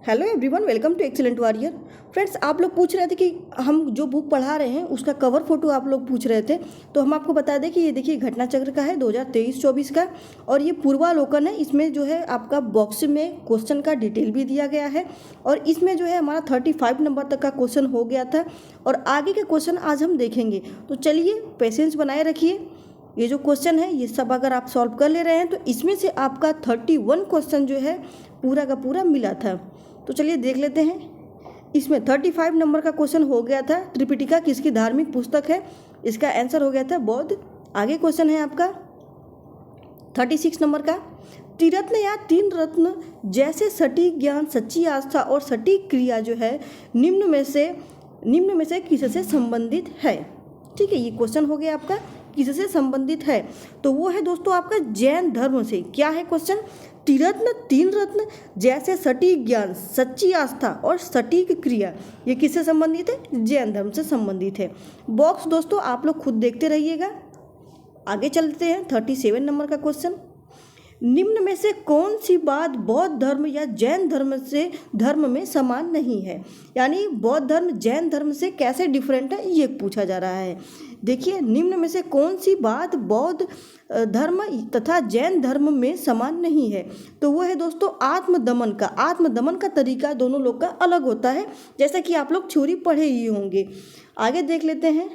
Hello everyone, welcome to excellent warrior. Friends, आप लोग पूछ रहे थे कि हम जो बुक पढ़ा रहे हैं उसका कवर फोटो आप लोग पूछ रहे थे, तो हम आपको बता दें कि ये देखिए घटना चक्र का है 2023-24 का, और ये पूर्वालोकन है। इसमें जो है आपका बॉक्स में क्वेश्चन का डिटेल भी दिया गया है, और इसमें जो है हमारा 35 नंबर तक का क्वेश्चन हो गया था, और आगे के क्वेश्चन आज हम देखेंगे। तो चलिए पेशेंस बनाए रखिए। ये जो क्वेश्चन है ये सब अगर आप सॉल्व कर ले रहे हैं तो इसमें से आपका 31 क्वेश्चन जो है पूरा का पूरा मिला था। तो चलिए देख लेते हैं। इसमें 35 नंबर का क्वेश्चन हो गया था, त्रिपिटिका किसकी धार्मिक पुस्तक है। इसका आंसर हो गया था बौद्ध। आगे क्वेश्चन है आपका 36 नंबर का, त्रिरत्न या तीन रत्न जैसे सटीक ज्ञान, सच्ची आस्था और सटीक क्रिया जो है निम्न में से किससे संबंधित है। ठीक है, ये क्वेश्चन हो गया आपका किससे संबंधित है। तो वो है दोस्तों आपका जैन धर्म से। क्या है क्वेश्चन? त्रिरत्न, तीन रत्न जैसे सटीक ज्ञान, सच्ची आस्था और सटीक क्रिया, ये किससे संबंधित है? जैन धर्म से संबंधित है। बॉक्स दोस्तों आप लोग खुद देखते रहिएगा। आगे चलते हैं 37 नंबर का क्वेश्चन, निम्न में से कौन सी बात बौद्ध धर्म या जैन धर्म में समान नहीं है। यानी बौद्ध धर्म जैन धर्म से कैसे डिफरेंट है ये पूछा जा रहा है। देखिए, निम्न में से कौन सी बात बौद्ध धर्म तथा जैन धर्म में समान नहीं है। तो वो है दोस्तों आत्मदमन का तरीका दोनों लोग का अलग होता है, जैसा कि आप लोग थ्योरी पढ़े ही होंगे। आगे देख लेते हैं।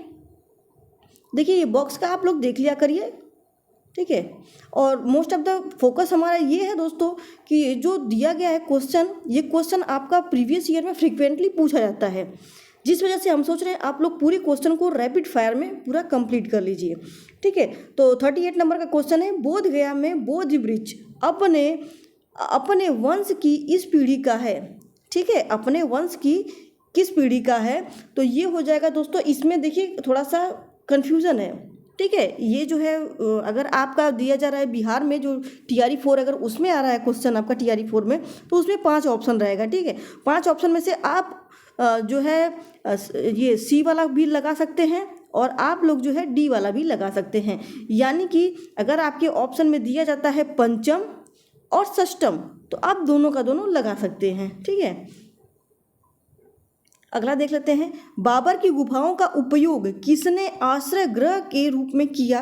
देखिए, ये बॉक्स का आप लोग देख लिया करिए, ठीक है। और मोस्ट ऑफ द फोकस हमारा ये है दोस्तों कि जो दिया गया है क्वेश्चन, ये क्वेश्चन आपका प्रीवियस ईयर में फ्रीक्वेंटली पूछा जाता है, जिस वजह से हम सोच रहे हैं आप लोग पूरे क्वेश्चन को रैपिड फायर में पूरा कंप्लीट कर लीजिए। ठीक है, तो 38 नंबर का क्वेश्चन है, बोध गया में बोधि वृक्ष अपने वंश की इस पीढ़ी का है। ठीक है, अपने वंश की किस पीढ़ी का है। तो ये हो जाएगा दोस्तों, इसमें देखिए थोड़ा सा कन्फ्यूज़न है। ठीक है, ये जो है अगर आपका दिया जा रहा है बिहार में जो TRE 4, अगर उसमें आ रहा है क्वेश्चन आपका TRE 4 में, तो उसमें 5 ऑप्शन रहेगा। ठीक है, 5 ऑप्शन में से आप जो है ये C वाला भी लगा सकते हैं, और आप लोग जो है D वाला भी लगा सकते हैं। यानी कि अगर आपके ऑप्शन में दिया जाता है पंचम और षष्टम, तो आप दोनों का दोनों लगा सकते हैं। ठीक है, अगला देख लेते हैं, बाबर की गुफाओं का उपयोग किसने आश्रय गृह के रूप में किया।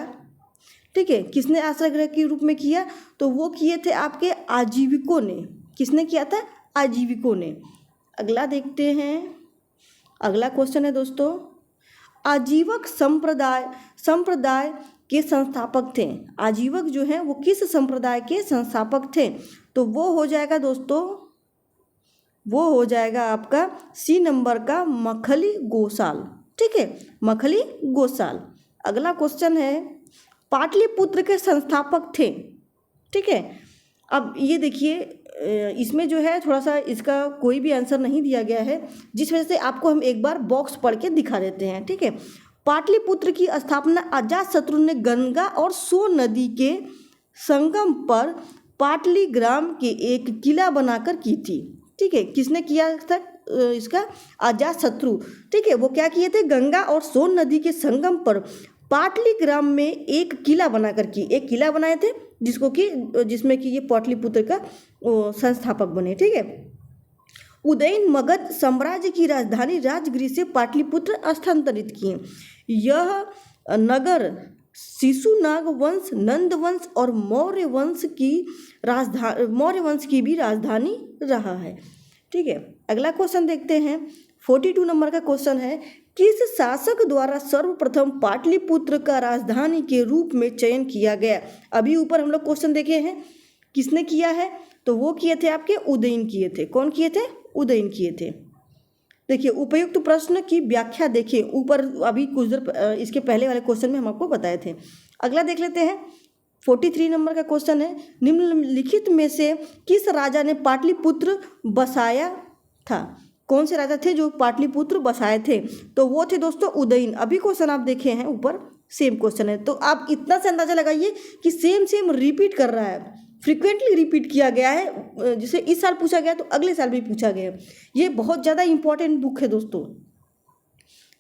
ठीक है, किसने आश्रय गृह के रूप में किया? तो वो किए थे आपके आजीविकों ने। किसने किया था? आजीविकों ने। अगला देखते हैं। अगला क्वेश्चन है दोस्तों, आजीवक संप्रदाय के संस्थापक थे। आजीवक जो हैं वो किस संप्रदाय के संस्थापक थे? तो वो हो जाएगा दोस्तों, वो हो जाएगा आपका C नंबर का मखली गोसाल। ठीक है, मखली गोसाल। अगला क्वेश्चन है, पाटलिपुत्र के संस्थापक थे। ठीक है, अब ये देखिए इसमें जो है थोड़ा सा इसका कोई भी आंसर नहीं दिया गया है, जिस वजह से आपको हम एक बार बॉक्स पढ़ के दिखा देते हैं। ठीक है, पाटलिपुत्र की स्थापना अजातशत्रु ने गंगा और सोन नदी के संगम पर पाटली ग्राम के एक किला बनाकर की थी। ठीक है, किसने किया था इसका? अजातशत्रु। ठीक है, वो क्या किए थे? गंगा और सोन नदी के संगम पर पाटली ग्राम में एक किला बनाए थे, जिसमें कि ये पाटलिपुत्र का संस्थापक बने। ठीक है, उदयन मगध साम्राज्य की राजधानी राजगृह से पाटलिपुत्र स्थानांतरित किए। यह नगर शिशुनाग वंश, नंद वंश और मौर्य वंश की भी राजधानी रहा है। ठीक है, अगला क्वेश्चन देखते हैं। 42 नंबर का क्वेश्चन है, किस शासक द्वारा सर्वप्रथम पाटलिपुत्र का राजधानी के रूप में चयन किया गया। अभी ऊपर हम लोग क्वेश्चन देखे हैं, किसने किया है? तो वो किए थे आपके उदयन किए थे। कौन किए थे? उदयन किए थे। देखिए, उपयुक्त प्रश्न की व्याख्या देखिए ऊपर, अभी कुछ देर इसके पहले वाले क्वेश्चन में हम आपको बताए थे। अगला देख लेते हैं। 43 नंबर का क्वेश्चन है, निम्नलिखित में से किस राजा ने पाटलिपुत्र बसाया था। कौन से राजा थे जो पाटलिपुत्र बसाए थे? तो वो थे दोस्तों उदयन। अभी क्वेश्चन आप देखे हैं ऊपर, सेम क्वेश्चन है, तो आप इतना से अंदाजा लगाइए कि सेम रिपीट कर रहा है, फ्रिक्वेंटली रिपीट किया गया है। जिसे इस साल पूछा गया तो अगले साल भी पूछा गया। ये बहुत ज़्यादा इंपॉर्टेंट बुक है दोस्तों।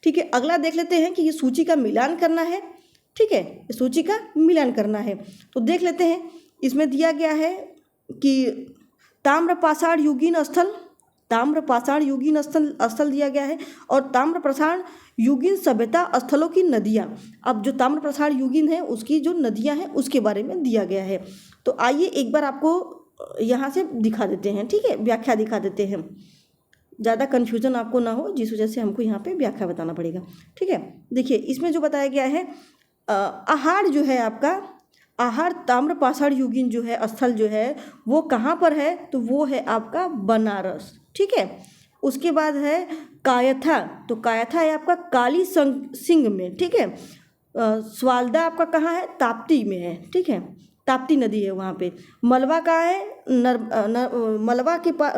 ठीक है, अगला देख लेते हैं कि ये सूची का मिलान करना है। ठीक है, सूची का मिलान करना है, तो देख लेते हैं। इसमें दिया गया है कि ताम्रपाषाण युगीन स्थल, ताम्रपाषाण युगीन स्थल दिया गया है और ताम्रपाषाण युगीन सभ्यता स्थलों की नदियाँ। अब जो ताम्रपाषाण युगीन है उसकी जो नदियाँ हैं उसके बारे में दिया गया है। तो आइए एक बार आपको यहाँ से दिखा देते हैं, ठीक है, व्याख्या दिखा देते हैं, ज़्यादा कन्फ्यूजन आपको ना हो जिस वजह से हमको यहाँ पे व्याख्या बताना पड़ेगा, ठीक है। देखिए इसमें जो बताया गया है आहार जो है आपका, आहार ताम्रपाषाण युगीन जो है स्थल जो है वो कहाँ पर है, तो वो है आपका बनारस, ठीक है। उसके बाद है कायथा, तो कायथा है आपका काली सिंह में, ठीक है। स्वालदा आपका कहाँ है, ताप्ती में है, ठीक है, ताप्ती नदी है वहाँ पे। मलवा कहाँ है,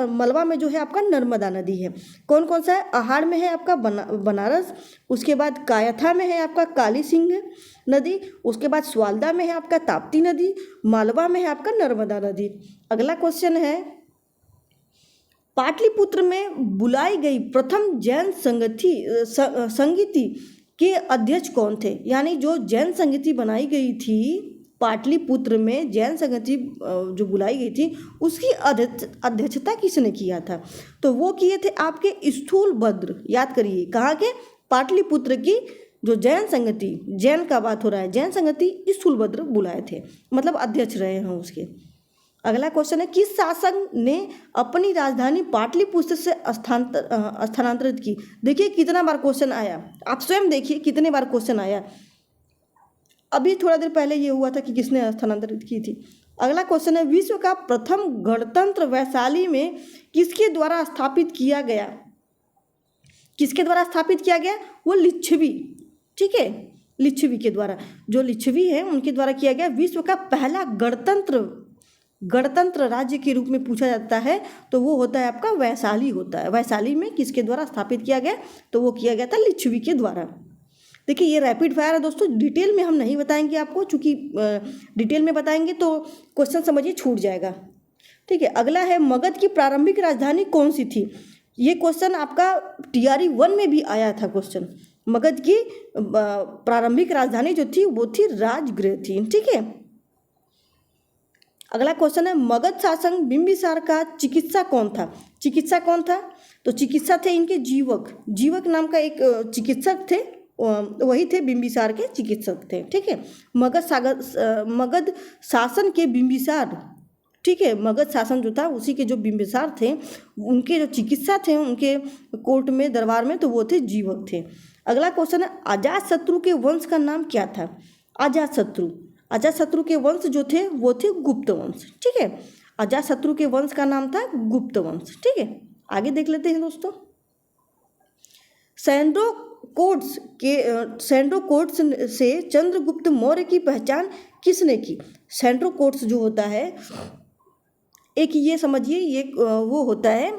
मलवा में जो है आपका नर्मदा नदी है। कौन कौन सा है, आहार में है आपका बनारस, उसके बाद कायथा में है आपका काली सिंह नदी, उसके बाद स्वालदा में है आपका ताप्ती नदी, मालवा में है आपका नर्मदा नदी। अगला क्वेश्चन है पाटलिपुत्र में बुलाई गई प्रथम जैन संगीति के अध्यक्ष कौन थे, यानी जो जैन संगीति बनाई गई थी पाटलिपुत्र में, जैन संगीति जो बुलाई गई थी उसकी अध्यक्षता किसने किया था, तो वो किए थे आपके स्थूलभद्र। याद करिए कहाँ के, पाटलिपुत्र की जो जैन संगति, जैन का बात हो रहा है, जैन संगति स्थूलभद्र बुलाए थे, मतलब अध्यक्ष रहे हैं उसके। अगला क्वेश्चन है किस शासक ने अपनी राजधानी पाटलिपुत्र से स्थानांतरित की। देखिए कितना बार क्वेश्चन आया, आप स्वयं देखिए कितने बार क्वेश्चन आया। अभी थोड़ा देर पहले ये हुआ था कि किसने स्थानांतरित की थी। अगला क्वेश्चन है विश्व का प्रथम गणतंत्र वैशाली में किसके द्वारा स्थापित किया गया, किसके द्वारा स्थापित किया गया, वो लिच्छवी, ठीक है, लिच्छवी के द्वारा, जो लिच्छवी है उनके द्वारा किया गया। विश्व का पहला गणतंत्र राज्य के रूप में पूछा जाता है तो वो होता है आपका वैशाली होता है। वैशाली में किसके द्वारा स्थापित किया गया, तो वो किया गया था लिच्छवी के द्वारा। देखिए ये रैपिड फायर है दोस्तों, डिटेल में हम नहीं बताएंगे आपको, चूँकि डिटेल में बताएंगे तो क्वेश्चन समझिए छूट जाएगा, ठीक है। अगला है मगध की प्रारंभिक राजधानी कौन सी थी। ये क्वेश्चन आपका TRE 1 में भी आया था क्वेश्चन। मगध की प्रारंभिक राजधानी जो थी वो थी राजगृह थी, ठीक है। अगला क्वेश्चन है मगध शासक बिंबिसार का चिकित्सा कौन था। चिकित्सा कौन था, तो चिकित्सा थे इनके जीवक नाम का एक चिकित्सक थे, वही थे बिंबिसार के चिकित्सक थे, ठीक है। मगध शासन के बिंबिसार, ठीक है, मगध शासन जो था उसी के जो बिंबिसार थे उनके जो चिकित्सा थे उनके कोर्ट में दरबार में, तो वो थे जीवक थे। अगला क्वेश्चन है अजातशत्रु के वंश का नाम क्या था। अजातशत्रु के वंश जो थे वो थे गुप्त वंश, ठीक है। अजातशत्रु के वंश का नाम था गुप्त वंश, ठीक है। आगे देख लेते हैं दोस्तों, सैंड्रो-कोट्स से चंद्रगुप्त मौर्य की पहचान किसने की। सैंड्रो-कोट्स जो होता है एक, ये समझिए ये वो होता है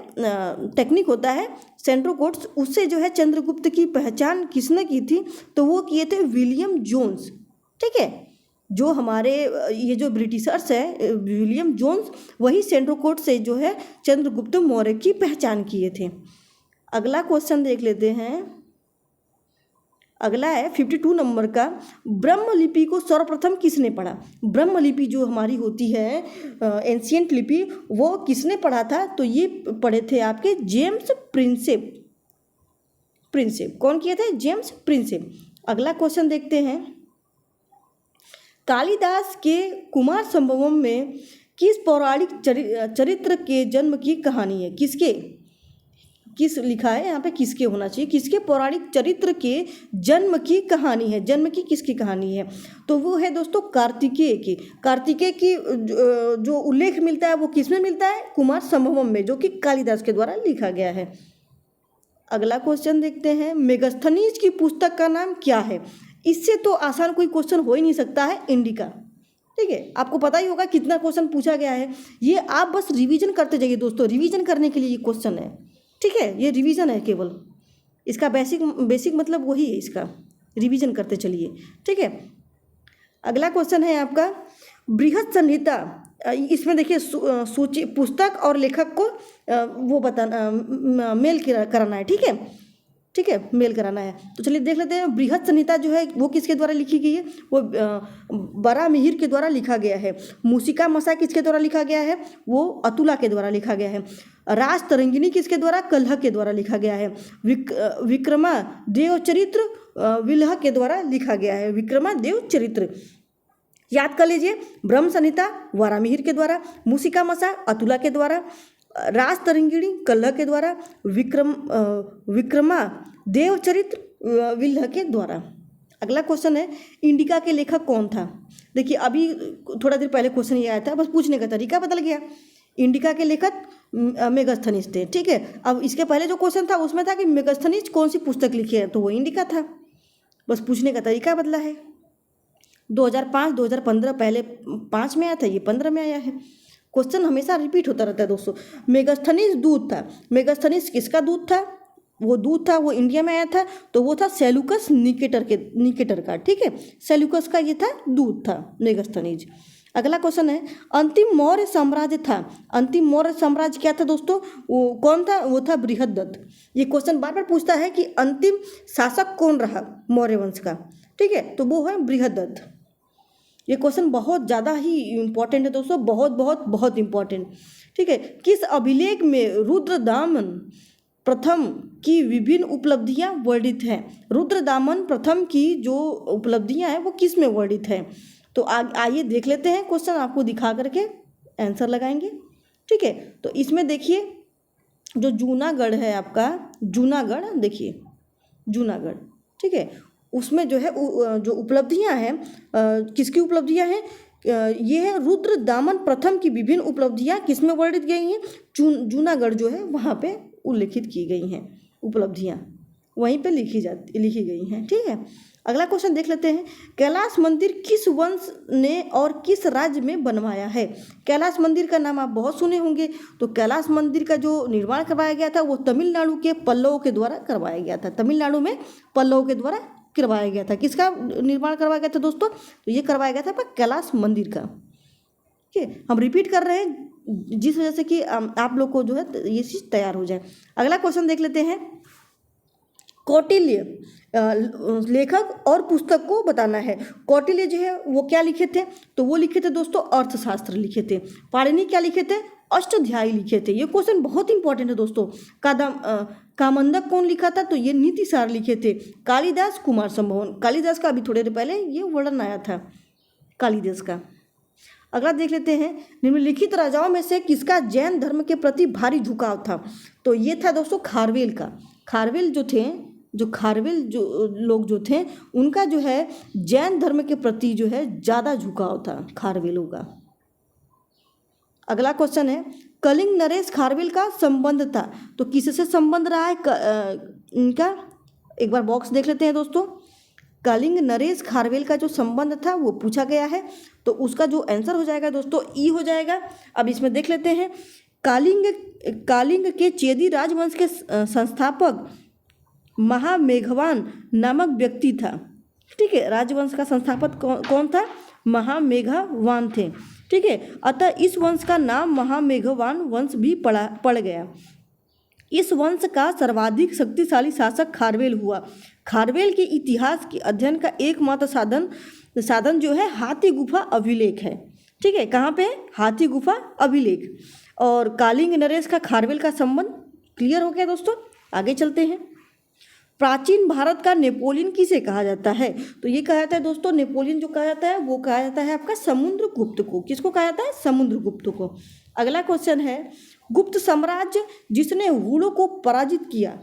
टेक्निक होता है सैंड्रो-कोट्स, उससे जो है चंद्रगुप्त की पहचान किसने की थी, तो वो किए थे विलियम जोन्स, ठीक है। जो हमारे ये जो ब्रिटिशर्स है विलियम जोन्स, वही सैंड्रो-कोट्स से जो है चंद्रगुप्त मौर्य की पहचान किए थे। अगला क्वेश्चन देख लेते हैं, अगला है 52 नंबर का, ब्रह्मलिपि को सर्वप्रथम किसने पढ़ा। ब्रह्मलिपि जो हमारी होती है एंशियंट लिपि, वो किसने पढ़ा था, तो ये पढ़े थे आपके जेम्स प्रिंसेप। कौन किए थे, जेम्स प्रिंसेप। अगला क्वेश्चन देखते हैं, कालिदास के कुमार संभवम में किस पौराणिक चरित्र के जन्म की कहानी है। किस लिखा है यहाँ पे, किसके होना चाहिए, किसके पौराणिक चरित्र के जन्म की कहानी है, जन्म की किसकी कहानी है, तो वो है दोस्तों कार्तिकेय की। कार्तिकेय की जो उल्लेख मिलता है वो किसमें मिलता है, कुमार संभवम में, जो कि कालिदास के द्वारा लिखा गया है। अगला क्वेश्चन देखते हैं, मेगस्थनीज की पुस्तक का नाम क्या है। इससे तो आसान कोई क्वेश्चन हो ही नहीं सकता है, इंडिका, ठीक है। आपको पता ही होगा कितना क्वेश्चन पूछा गया है, ये आप बस रिवीजन करते जाइए दोस्तों, रिवीजन करने के लिए ये क्वेश्चन है, ठीक है, ये रिवीजन है केवल, इसका बेसिक मतलब वही है, इसका रिवीजन करते चलिए, ठीक है। अगला क्वेश्चन है आपका बृहद संहिता, इसमें देखिए सूची पुस्तक और लेखक को वो बताना, मेल कराना है, ठीक है, ठीक है, मेल कराना है। तो चलिए देख लेते हैं, बृहत संहिता जो है वो किसके द्वारा लिखी गई है, वो बराहमिहिर के द्वारा लिखा गया है। मूसिका मसा किसके द्वारा लिखा गया है, वो अतुला के द्वारा लिखा गया है। राज तरंगिणी किसके द्वारा, कलह के द्वारा लिखा गया है। विक्रमादेव चरित्र विलह के द्वारा लिखा गया है। विक्रमादेव चरित्र याद कर लीजिए, ब्रह्म संहिता वारामिहिर के द्वारा, मूसिका मसा अतुला के द्वारा, राज तरंगिणी कलह के द्वारा, विक्रमादेव चरित्र विलह के द्वारा। अगला क्वेश्चन है, इंडिका के लेखक कौन था। देखिए अभी थोड़ा देर पहले क्वेश्चन ये आया था, बस पूछने का तरीका बदल गया। इंडिका के लेखक मेगास्थनीज थे, ठीक है। अब इसके पहले जो क्वेश्चन था उसमें था कि मेगास्थनीज कौन सी पुस्तक लिखी है, तो वो इंडिका था, बस पूछने का तरीका बदला है। 2005 2015 पहले 5 में आया था, ये 15 में आया है। क्वेश्चन हमेशा रिपीट होता रहता है दोस्तों। मेगास्थनीज दूत था, मेगास्थनीज किसका दूत था, वो दूत था, वो इंडिया में आया था, तो वो था सेल्यूकस निकेटर का, ठीक है, सेल्यूकस का ये था दूत था मेगास्थनीज। अगला क्वेश्चन है, अंतिम मौर्य साम्राज्य था, अंतिम मौर्य साम्राज्य क्या था दोस्तों, वो कौन था, वो था बृहद्रथ। ये क्वेश्चन बार बार पूछता है कि अंतिम शासक कौन रहा मौर्य वंश का, ठीक है, तो वो है बृहद्रथ। ये क्वेश्चन बहुत ज़्यादा ही इम्पोर्टेंट है दोस्तों, बहुत बहुत बहुत इम्पोर्टेंट, ठीक है। किस अभिलेख में रुद्रदामन प्रथम की विभिन्न उपलब्धियां वर्णित हैं। रुद्रदामन प्रथम की जो उपलब्धियां हैं वो किस में वर्णित हैं, तो आइए देख लेते हैं, क्वेश्चन आपको दिखा करके आंसर लगाएंगे, ठीक है। तो इसमें देखिए जो जूनागढ़ है आपका, जूनागढ़ देखिए जूनागढ़, ठीक है, उसमें जो है जो उपलब्धियां हैं, किसकी उपलब्धियां हैं, ये है रुद्रदामन प्रथम की विभिन्न उपलब्धियां किस में वर्णित गई हैं, जूनागढ़ जो है वहाँ पे उल्लेखित की गई हैं, उपलब्धियां वहीं पे लिखी गई हैं, ठीक है। अगला क्वेश्चन देख लेते हैं, कैलाश मंदिर किस वंश ने और किस राज्य में बनवाया है। कैलाश मंदिर का नाम आप बहुत सुने होंगे, तो कैलाश मंदिर का जो निर्माण करवाया गया था वो तमिलनाडु के पल्लवों के द्वारा करवाया गया था। तमिलनाडु में पल्लवों के द्वारा करवाया गया था। किसका निर्माण करवाया गया था दोस्तों, तो ये करवाया गया था कैलाश मंदिर का, ठीक है। हम रिपीट कर रहे हैं जिस वजह से कि आप लोग को जो है ये चीज़ तैयार हो जाए। अगला क्वेश्चन देख लेते हैं, कौटिल्य लेखक और पुस्तक को बताना है। कौटिल्य जो है वो क्या लिखे थे, तो वो लिखे थे दोस्तों अर्थशास्त्र लिखे थे। पाणिनि क्या लिखे थे, अष्टाध्यायी लिखे थे। ये क्वेश्चन बहुत इंपॉर्टेंट है दोस्तों। कामंदक कौन लिखा था, तो ये नीतिसार लिखे थे कालिदास कुमार संभवन। कालिदास का अभी थोड़ी देर पहले ये वर्णन आया था कालिदास का। अगला देख लेते हैं, निम्नलिखित राजाओं में से किसका जैन धर्म के प्रति भारी झुकाव था, तो ये था दोस्तों खारवेल का। खारवेल जो लोग जो थे उनका जो है जैन धर्म के प्रति जो है ज़्यादा झुकाव था खारवेलों का। अगला क्वेश्चन है, कलिंग नरेश खारवेल का संबंध था, तो किससे संबंध रहा है इनका, एक बार बॉक्स देख लेते हैं दोस्तों। कलिंग नरेश खारवेल का जो संबंध था वो पूछा गया है, तो उसका जो आंसर हो जाएगा दोस्तों ई हो जाएगा। अब इसमें देख लेते हैं, कालिंग के चेदी राजवंश के संस्थापक महामेघवान नामक व्यक्ति था, ठीक है। राजवंश का संस्थापक कौन था, महामेघवान थे, ठीक है। अतः इस वंश का नाम महामेघवान वंश भी पड़ गया। इस वंश का सर्वाधिक शक्तिशाली शासक खारवेल हुआ। खारवेल के इतिहास के अध्ययन का एकमात्र साधन जो है हाथी गुफा अभिलेख है, ठीक है। कहाँ पे, हाथी गुफा अभिलेख। और कालिंग नरेश का खारवेल का संबंध क्लियर हो गया दोस्तों। आगे चलते हैं, प्राचीन भारत का नेपोलियन किसे कहा जाता है, तो ये कहा जाता है दोस्तों, नेपोलियन जो कहा जाता है वो कहा जाता है आपका समुद्रगुप्त को। किसको कहा जाता है, समुद्रगुप्त को। अगला क्वेश्चन है, गुप्त साम्राज्य जिसने हुणों को पराजित किया,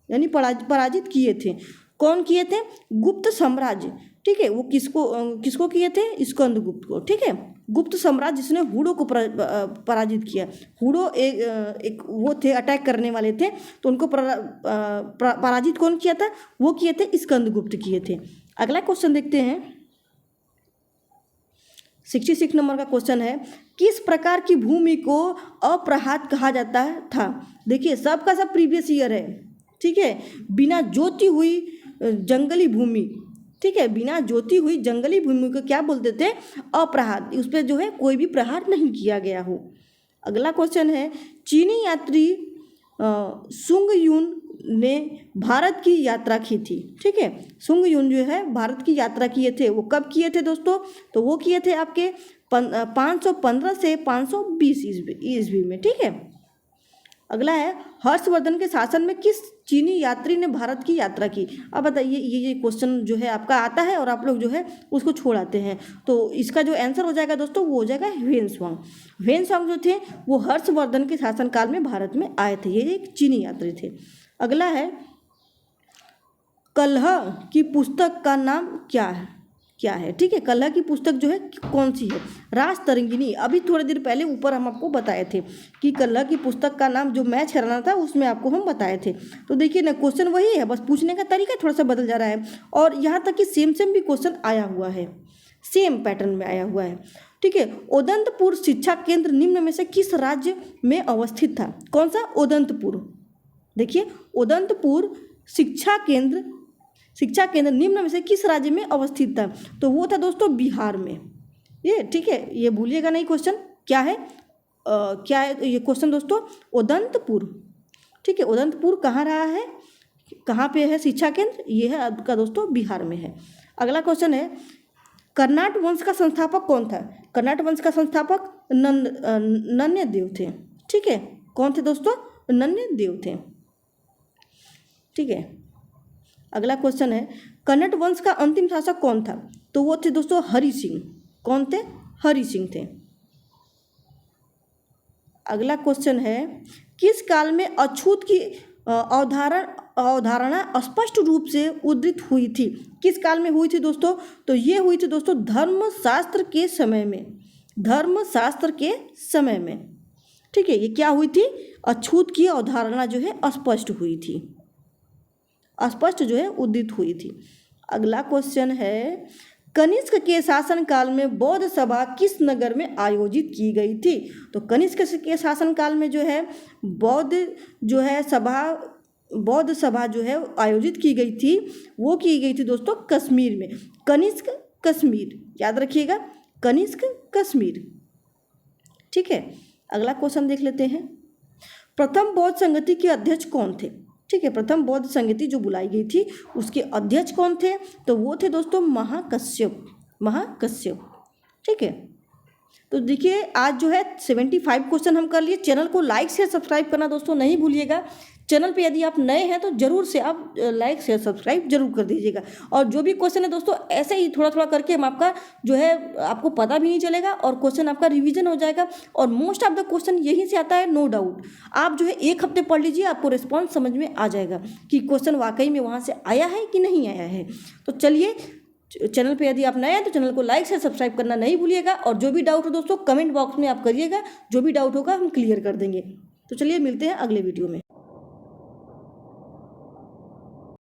यानी पराजित किए थे, कौन किए थे, गुप्त साम्राज्य, ठीक है। वो किसको किए थे, स्कंदगुप्त को, ठीक है। गुप्त साम्राज्य जिसने हुणों को पराजित किया। हुणों एक वो थे, अटैक करने वाले थे, तो उनको पराजित कौन किया था, वो किए थे स्कंदगुप्त किए थे। अगला क्वेश्चन देखते हैं, 66 नंबर का क्वेश्चन है, किस प्रकार की भूमि को अप्रहात कहा जाता था। देखिए सबका सब प्रीवियस ईयर है, ठीक है। बिना जोती हुई जंगली भूमि, ठीक है, बिना जोती हुई जंगली भूमि को क्या बोलते थे, अप्रहात। उस पर जो है कोई भी प्रहार नहीं किया गया हो। अगला क्वेश्चन है, चीनी यात्री सुंग यून ने भारत की यात्रा की थी। ठीक है, सुंग युन जो है भारत की यात्रा किए थे। वो कब किए थे दोस्तों? तो वो किए थे आपके 515 से 520 ईस्वी में। ठीक है, अगला है हर्षवर्धन के शासन में किस चीनी यात्री ने भारत की यात्रा की? अब बताइए, ये क्वेश्चन जो है आपका आता है और आप लोग जो है उसको छोड़ आते हैं। तो इसका जो आंसर हो जाएगा दोस्तों वो हो जाएगा ह्वेनसांग। ह्वेनसांग जो थे वो हर्षवर्धन के शासनकाल में भारत में आए थे। ये एक चीनी यात्री थे। अगला है कलह की पुस्तक का नाम क्या है? ठीक है, कलह की पुस्तक जो है कौन सी है? राजतरंगिणी। अभी थोड़ी देर पहले ऊपर हम आपको बताए थे कि कलह की पुस्तक का नाम जो मैच हराना था उसमें आपको हम बताए थे। तो देखिए ना, क्वेश्चन वही है, बस पूछने का तरीका थोड़ा सा बदल जा रहा है। और यहाँ तक कि सेम भी क्वेश्चन आया हुआ है, सेम पैटर्न में आया हुआ है। ठीक है, उदंतपुर शिक्षा केंद्र निम्न में से किस राज्य में अवस्थित था? कौन सा? उदंतपुर। देखिए, उदंतपुर शिक्षा केंद्र निम्न में से किस राज्य में अवस्थित था? तो वो था दोस्तों बिहार में। ये ठीक है, ये भूलिएगा नहीं। क्वेश्चन क्या है? क्या है ये क्वेश्चन दोस्तों? उदंतपुर। ठीक है, उदंतपुर कहाँ रहा है, कहाँ पे है शिक्षा केंद्र? ये है आपका दोस्तों बिहार में है। अगला क्वेश्चन है कर्नाट वंश का संस्थापक कौन था? कर्नाट वंश का संस्थापक नन्यदेव थे। ठीक है, कौन थे दोस्तों? नन्यदेव थे। ठीक है, अगला क्वेश्चन है कन्नड़ वंश का अंतिम शासक कौन था? तो वो थे दोस्तों हरि सिंह। कौन थे? हरि सिंह थे। अगला क्वेश्चन है किस काल में अछूत की अवधारणा स्पष्ट रूप से उद्धृत हुई थी? किस काल में हुई थी दोस्तों? तो ये हुई थी दोस्तों धर्मशास्त्र के समय में। ठीक है, ये क्या हुई थी? अछूत की अवधारणा जो है स्पष्ट जो है उदित हुई थी। अगला क्वेश्चन है कनिष्क के शासनकाल में बौद्ध सभा किस नगर में आयोजित की गई थी? तो कनिष्क के शासनकाल में जो है बौद्ध सभा जो है आयोजित की गई थी। वो की गई थी दोस्तों कश्मीर में। कनिष्क कश्मीर, याद रखिएगा, कनिष्क कश्मीर। ठीक है, अगला क्वेश्चन देख लेते हैं प्रथम बौद्ध संगति के अध्यक्ष कौन थे? ठीक है, प्रथम बौद्ध संगति जो बुलाई गई थी उसके अध्यक्ष कौन थे? तो वो थे दोस्तों महाकश्यप। ठीक है, तो देखिए आज जो है 75 क्वेश्चन हम कर लिए। चैनल को लाइक शेयर सब्सक्राइब करना दोस्तों नहीं भूलिएगा। चैनल पे यदि आप नए हैं तो जरूर से आप लाइक शेयर सब्सक्राइब जरूर कर दीजिएगा। और जो भी क्वेश्चन है दोस्तों ऐसे ही थोड़ा करके हम आपका जो है आपको पता भी नहीं चलेगा और क्वेश्चन आपका रिवीजन हो जाएगा। और मोस्ट ऑफ द क्वेश्चन यहीं से आता है, नो डाउट। आप जो है एक हफ्ते पढ़ लीजिए, आपको रिस्पॉन्स समझ में आ जाएगा कि क्वेश्चन वाकई में वहाँ से आया है कि नहीं आया है। तो चलिए, चैनल पे यदि आप नए हैं तो चैनल को लाइक से सब्सक्राइब करना नहीं भूलिएगा। और जो भी डाउट हो दोस्तों कमेंट बॉक्स में आप करिएगा, जो भी डाउट होगा हम क्लियर कर देंगे। तो चलिए मिलते हैं अगले वीडियो में।